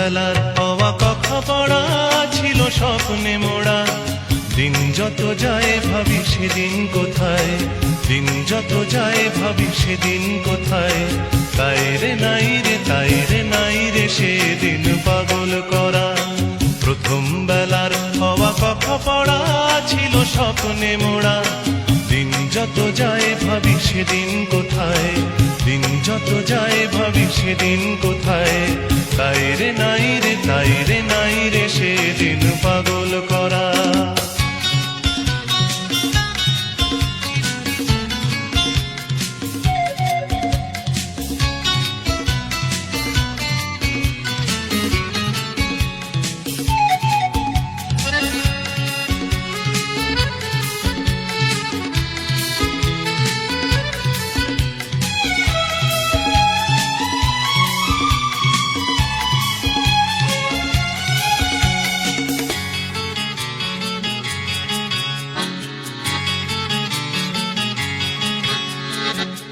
বেলার হওয়া কথা পড়া ছিল স্বপ্নে মোড়া। দিন যত যায় ভাবি সেদিন কোথায়, দিন যত যায় ভাবি সেদিন কোথায়। তাই রে নাই রে, তাই রে নাই রে সেদিন পাগল করা। প্রথম বেলার হওয়া কথা পড়া ছিল স্বপ্নে মোড়া। দিন যত যায় ভাবি সেদিন কোথায়, দিন যত যায় ভাবি সেদিন কোথায়। তাই রে নাই রে, তাই রে নাই রে সেদিন পাগল করা।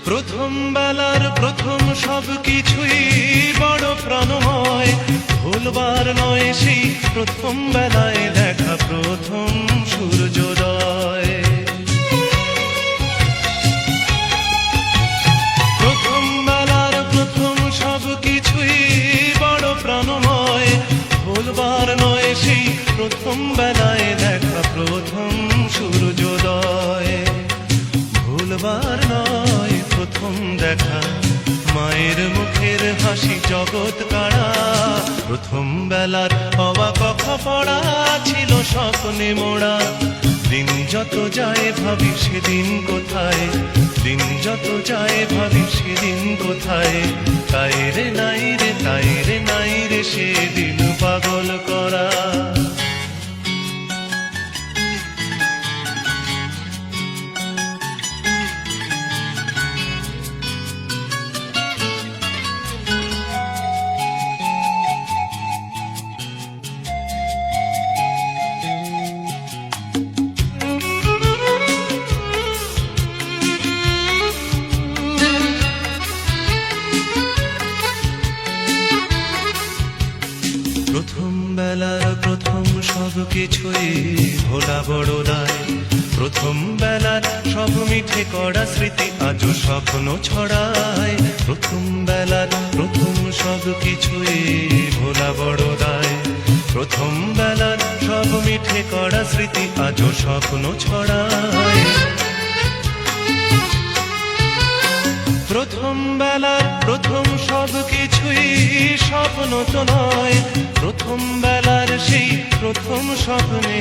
প্রথম বেলার প্রথম সব কিছুই বড় প্রাণময়। ভুলবার নয় সেই প্রথম বেলায় দেখা প্রথম সূর্যোদয়। প্রথম বেলার প্রথম সব কিছুই বড় প্রাণময়। ভুলবার নয় সেই প্রথম বেলায় দেখা প্রথম সূর্যোদয়। ভুলবার নয় প্রথম দেখা মায়ের মুখের হাসি জগৎ কাড়া। প্রথম বেলার হওয়া কথা পড়া ছিল স্বপ্নে মোড়া। দিন যত যায় ভাবি সেদিন কোথায়, দিন যত যায় ভাবি সেদিন কোথায়। তাই রে নাই রে, তাই রে নাই রে সেদিন পাগল করা। প্রথম বেলার প্রথম সব কিছুই ভোলা বড় দায়। প্রথম বেলার সব মিঠে কড়া স্মৃতি আজও স্বপ্ন ছড়ায়। প্রথম বেলার প্রথম সব কিছুই ভোলা বড় দায়। প্রথম বেলার সব মিঠে কড়া স্মৃতি আজও স্বপ্ন ছড়ায়। প্রথম বেলার প্রথম সব কিছুই স্বপ্ন তো নয়। প্রথম বেলার সেই প্রথম স্বপ্নে